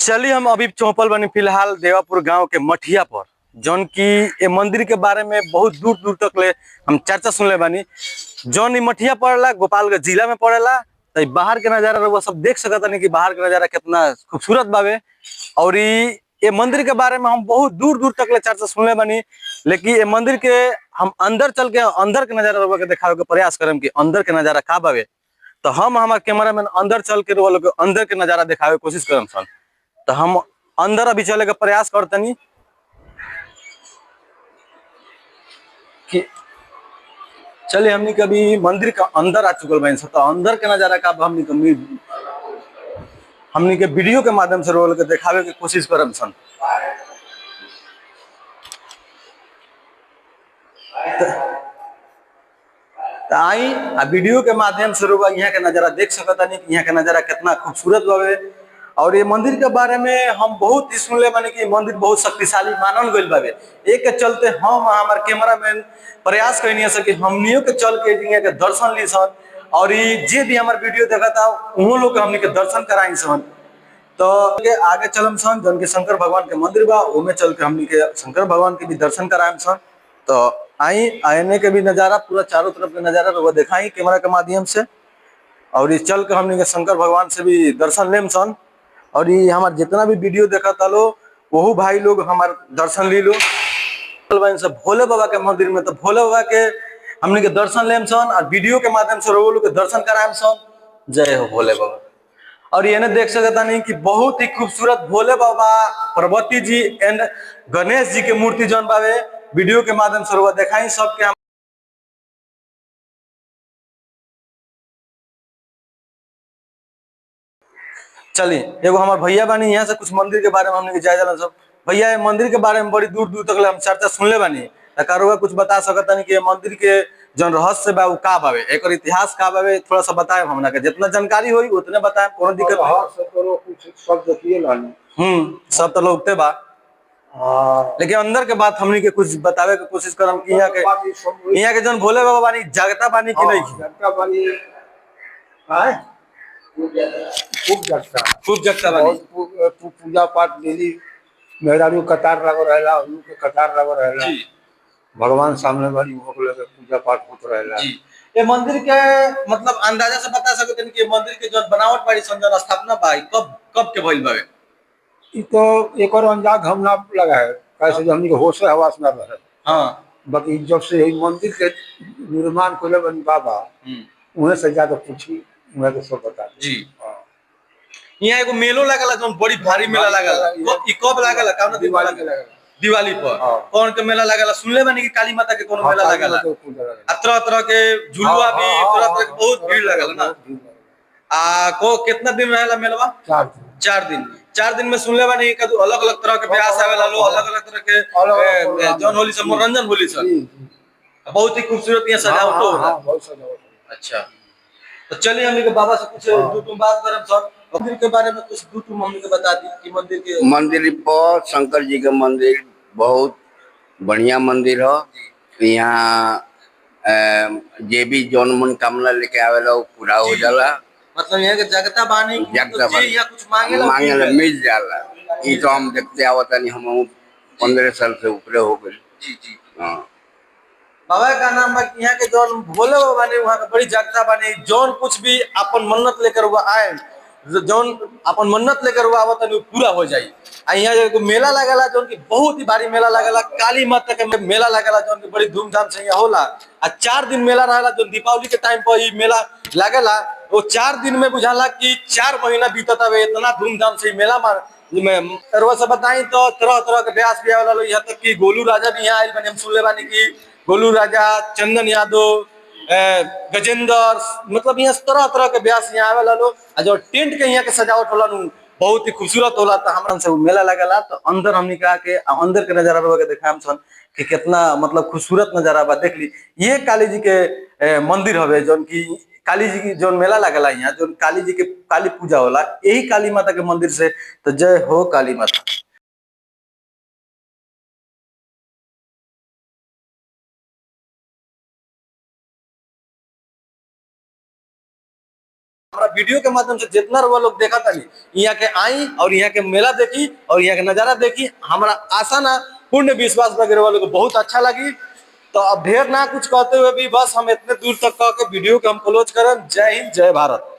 चलिए हम अभी चौपल बनी फिलहाल देवापुर गांव के मठिया पर जौन की ये मंदिर के बारे में बहुत दूर दूर तक ले हम चर्चा सुनले बानी। जौन मठिया पड़ेला गोपालगंज जिला में पड़ेला। तो बाहर के नजारा वो सब देख सकता नहीं कि बाहर के नजारा कितना खूबसूरत बावे। और ये मंदिर के बारे में हम बहुत दूर दूर तक ले चर्चा सुनले बानी, लेकिन ये मंदिर के हम अंदर चल के अंदर के नजारा के दिखावे के प्रयास करम कि अंदर के नजारा का बावे। तो हम हमारे कैमरा मैन अंदर चल के अंदर के नजारा दिखावे की कोशिश करम सन। तो हम अंदर अभी चले का प्रयास करतनी कि चले हमनी कभी मंदिर का अंदर आ चुकल बन तो अंदर के नजारा का हमनी के वीडियो के माध्यम से रोल के दिखावे के कोशिश करम सन। तो आई आ वीडियो के माध्यम से रोगा यहाँ के नजारा देख सकता नहीं कि यहाँ के नजारा कितना खूबसूरत बावे। और ये मंदिर के बारे में हम बहुत ही सुनले बानी कि मंदिर बहुत शक्तिशाली मानल गइल बावे। एक के चलते हम हमार कैमरामैन प्रयास करनी कि हमनियों के चल के यहाँ के दर्शन ली सन। और ये जे भी हमार वीडियो देखा था उन लोग के हमनी के दर्शन कराई सन। तो आगे चलम सन जौन के शंकर भगवान के मंदिर बा ओमे चल के हमनी के शंकर भगवान के भी दर्शन कराएम सन। तो आई आने के भी नजारा पूरा चारों तरफ के नजारा वो दिखाई कैमरा के माध्यम से। और ये चल के हमनी के शंकर भगवान से भी दर्शन लेम सन। और ये हमार जितना भी वीडियो देखा था लो वहू भाई लोग हमार दर्शन ली लो से भोले बाबा के मंदिर में। तो भोले बाबा के हमनी के दर्शन लेम सन और वीडियो के माध्यम से लोग के दर्शन कराएम सन। जय हो भोले बाबा। और ये देख सकता नहीं कि बहुत ही खूबसूरत भोले बाबा, पार्वती जी एंड गणेश जी के मूर्ति जौन बावे वीडियो के माध्यम से दिखाई सबके। चलिए एगो हमारे भैया बानी यहाँ से कुछ मंदिर के बारे में हमने जायजा सब। भैया ये मंदिर के बारे में बड़ी दूर दूर तक हम चर्चा सुनले बानी। कारोगा कुछ बता सकता नहीं कि मंदिर के जो रहस्य बा वो का बावे, एक इतिहास का बावे, थोड़ा सा बताए हमरा के जितना जानकारी होई उतने बताए, कोनो दिक्कत नहीं। सब देखिए लानी सब तो लोग बा। लेकिन अंदर के बात हमनी के कुछ बतावे के कोशिश करम कि यहाँ के जन भोले बाबा बानी जागता बानी कि नहीं जागता बानी खूब जगता बानी पूजा पाठ डेली मेहरारू कतार लगो रहेला उन्हीं के कतार लगो रहेला भगवान सामने वाली वो लेके पूजा पाठ होत रहेला। ये मंदिर के मतलब अंदाजा से बता सकते हैं कि मंदिर के जो बनावट बाड़ी संजन स्थापना बा कब कब के भइल बावे। ई तो एक और अंदाज हम ना लगा है कैसे हमनी के होश हवास ना रहे। हां बाकी जब से मंदिर के निर्माण कोले बनी बाबा उन्हें से ज्यादा पूछी उन्हें तो सब बता जी। यहाँ एगो मेलो लागला जो बड़ी भारी मेला लागला ई कब लागला कौन दिवाली के लगला दिवाली पर कौन के मेला लागला सुनले बानी कि काली माता के कोनो मेला लागला तरह तरह के झुलुआ भी तरह तरह के बहुत भीड़ लागला ना। आ को कितना दिन रहेला मेलवा 4 दिन 4 दिन में सुनले बानी कि अलग अलग तरह के ब्यास आवेला लो अलग अलग तरह के जौन होली से मनोरंजन होली सर बहुत ही खूबसूरत यहाँ सजावट होला। अच्छा तो चलिए हम बाबा से कुछ दो तुम बात करम सर मंदिर के बारे में कुछ दो तुम हमने के बता दी कि मंदिर पर शंकर जी का मंदिर बहुत बढ़िया मंदिर है। यहाँ जे भी जौन मनोकामना लेके आवेला वो पूरा हो जाला। मतलब यहाँ के जगता बानी यहाँ कुछ मांगेला मिल जाला। ये तो हम देखते आवता नहीं हम 15 साल से ऊपर हो गए। जी जी हाँ बाबा का नाम यहाँ के जौन भोले बाबा ने वहाँ का बड़ी जागता बानी जौन कुछ भी अपन मन्नत लेकर वो आए जौन अपन मन्नत लेकर वो आवत नहीं पूरा हो जाए। यहाँ एगो मेला लगेला जौन की बहुत ही भारी मेला लगेला काली माता के मेला लगेला जौन की बड़ी धूमधाम से यहाँ होला। 4 दिन मेला रहेला जो दीपावली के टाइम पर ये मेला लगेला वो 4 दिन में बुझाला कि 4 महीना बीतत हवे इतना धूमधाम से मेला में से बताई तो तरह तरह के ब्यास भी आवेला यहाँ तक कि गोलू राजा भी यहाँ आयल बने हम सुनले बानी कि गोलू राजा चंदन यादव गजेंद्र मतलब यहाँ तरह तरह के ब्यास यहाँ आवेला लोग। जो टेंट के यहाँ के सजावट होला बहुत ही खूबसूरत होला। तो हमरा से मेला लगेला तो अंदर हमनी के आके अंदर के नजारा के देखाम सन कि कितना मतलब खूबसूरत नजारा बा। देख ली ये काली जी के मंदिर हवे जौन की काली जी की जो मेला लगेला यहाँ जो काली जी के काली पूजा होला यही काली माता के मंदिर से। तो जय हो काली माता। हमारा वीडियो के माध्यम से जितना वो लोग देखा था यहाँ के आई और यहाँ के मेला देखी और यहाँ के नजारा देखी, हमारा आशा ना पूर्ण विश्वास वगैरह वालों को बहुत अच्छा लगी। तो अब ढेर ना कुछ कहते हुए भी बस हम इतने दूर तक कह के वीडियो को हम क्लोज करें। जय हिंद, जय भारत।